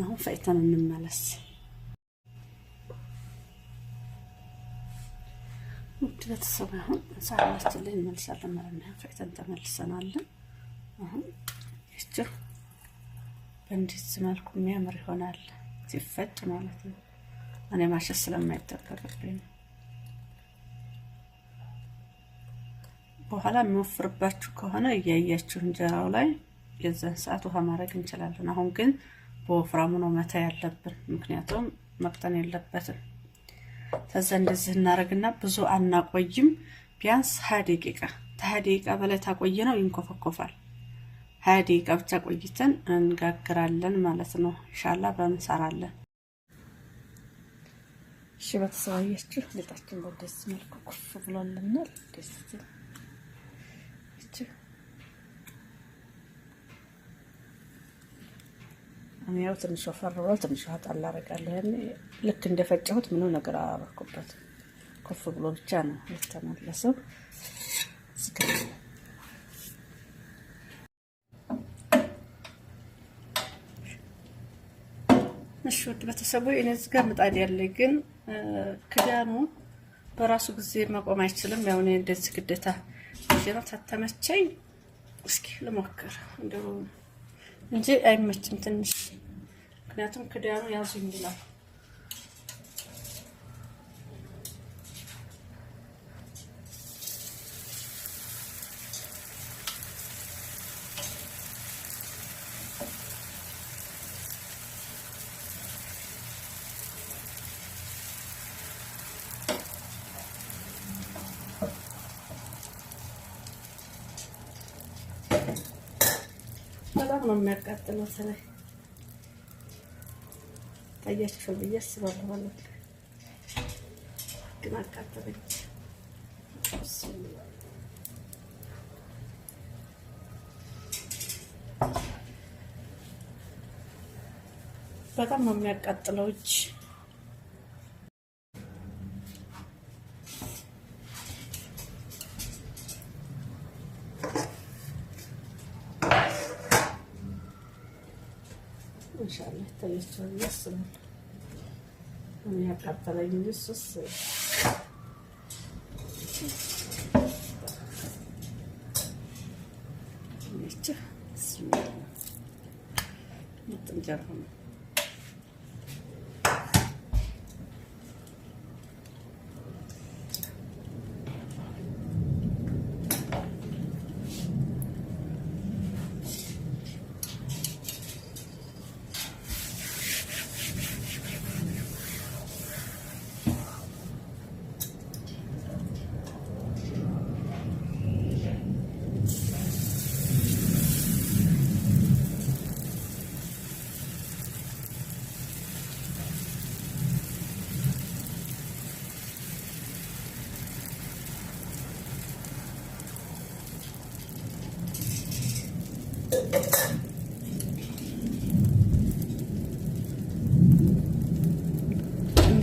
አሁን ፈይተን እንመለስ። ውድ ቤተሰብ አሁን ሳላችን ላይ እንመልሳለን ማለት ነው። ፈይተን ተመልሰናል። አሁን እቺ በእንዲህ መልኩ የሚያምር ይሆናል ሲፈጭ ማለት ነው። እኔ ማሸት ስለማይጠበቅብኝ በኋላ የሚወፍርባችሁ ከሆነ እያያችሁ እንጀራው ላይ የዛን ሰዓት ውሃ ማድረግ እንችላለን። አሁን ግን በወፍራሙ ነው መታ ያለብን፣ ምክንያቱም መቅጠን የለበትም። ከዛ እንደዚህ እናደርግና ብዙ አናቆይም። ቢያንስ 20 ደቂቃ ከ20 ደቂቃ በላይ ታቆይ ነው ይንኮፈኮፋል። 20 ደቂቃ ብቻ ቆይተን እንጋግራለን ማለት ነው። ኢንሻአላህ በእንሰራለን። እሺ በተሰዋያችሁ ሊጣችን በደስ መልኩ ኩፍ ብሎልናል። ደስ እኔ ያው ትንሽ ወፈር ብሎ ትንሽ ጣል አደርጋለሁ። ያኔ ልክ እንደፈጨሁት ምንም ነገር አላረኩበት፣ ኩፍ ብሎ ብቻ ነው የተመለሰው። እሺ ውድ ቤተሰቦች እኔ እዚህ ጋር ምጣድ ያለኝ ግን ክዳኑ በራሱ ጊዜ መቆም አይችልም። ያው እኔ እንደዚህ ግዴታ ነው ተተመቸኝ። እስኪ ልሞክር እንደው እንጂ አይመችም ትንሽ፣ ምክንያቱም ክዳኑ ያዙኝ ይላል። በጣም ነው የሚያቃጥለው። ስለይ ታያችሁ ብዬ አስባለሁ ማለት ግን አቃጠለኝ። በጣም ነው የሚያቃጥለው እጅ። ኢንሻአላህ ታያችሁ ያስባል። እኔ ያቃጠለኝ እሱስ እንጀራ ነው።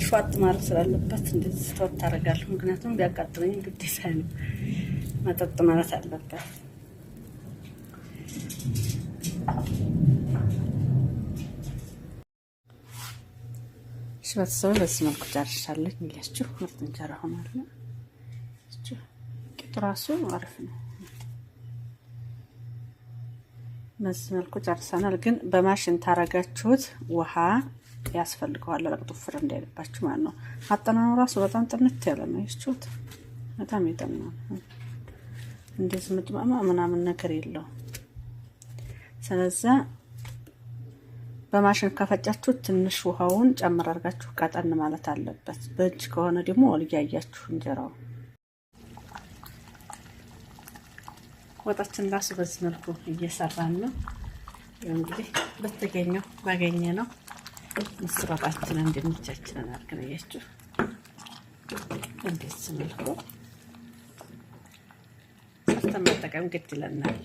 ሸዋጥ ማለት ስላለበት እንደዚህ ተወት አደርጋለሁ። ምክንያቱም ቢያቃጥለኝ ግዴታ ነው መጠጥ ማለት አለበት። ሽበተሰብ በዚህ መልኩ ጨርሻለሁ። ይላችሁ ምርጥ እንጀራ ሆኗል። ቂጡ ራሱ አሪፍ ነው። በዚህ መልኩ ጨርሰናል። ግን በማሽን ታረጋችሁት ውሃ ያስፈልገዋል ለቅጡ ፍር እንዳይልባችሁ ማለት ነው። አጠናኑ ራሱ በጣም ጥንት ያለ ነው። ይስጩት በጣም ይጠና እንደዚህ ምጥማማ ምናምን ነገር የለው። ስለዚህ በማሽን ከፈጫችሁት ትንሽ ውሃውን ጨምር አድርጋችሁ ቀጠን ማለት አለበት። በእጅ ከሆነ ደግሞ ወልያያችሁ እንጀራው ወጣችን ራሱ በዚህ መልኩ እየሰራን ነው። እንግዲህ በተገኘው ባገኘ ነው ምስር ወጣችንን እንደሚቻችንን አድርገን እያችሁ እንደዚህ መልኩ ሰርተን መጠቀም ግድ ይለናል።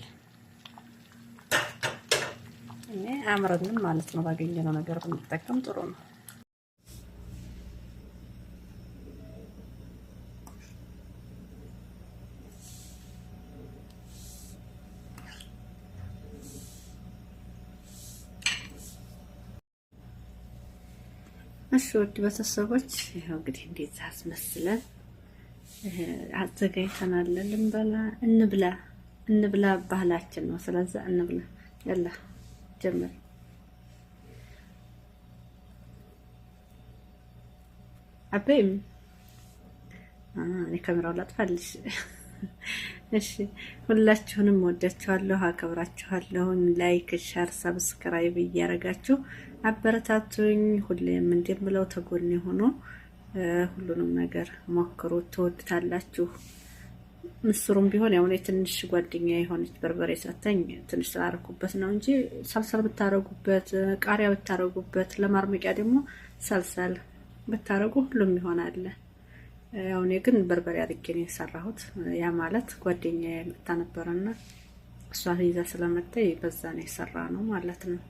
እኔ አምረንም ማለት ነው ባገኘነው ነገር ብንጠቀም ጥሩ ነው። እሺ ውድ ቤተሰቦች ይሄው እንግዲህ እንደዛ አስመስለን አዘጋጅተናል። እንብላ ባህላችን ነው። ስለዚህ እንብላ። ያላ ጀምር አበይም እኔ ካሜራውን ላጥፋልሽ። እሺ ሁላችሁንም ወዳችኋለሁ፣ አከብራችኋለሁ። ላይክ፣ ሼር፣ ሰብስክራይብ እያደረጋችሁ አበረታቱኝ። ሁሌም እንደምለው ተጎኔ ሆኖ ሁሉንም ነገር ሞክሩ፣ ትወዱታላችሁ። ምስሩም ቢሆን ያው ትንሽ ጓደኛ የሆነች በርበሬ ሰተኝ ትንሽ ስላደረኩበት ነው እንጂ ሰልሰል ብታረጉበት፣ ቃሪያ ብታረጉበት፣ ለማርመቂያ ደግሞ ሰልሰል ብታረጉ ሁሉም ይሆናል። ያው እኔ ግን በርበሬ አድርጌ ነው የሰራሁት። ያ ማለት ጓደኛዬ መጣ ነበርና እሷ ይዛ ስለመጣ በዛ ነው የሰራ ነው ማለት ነው።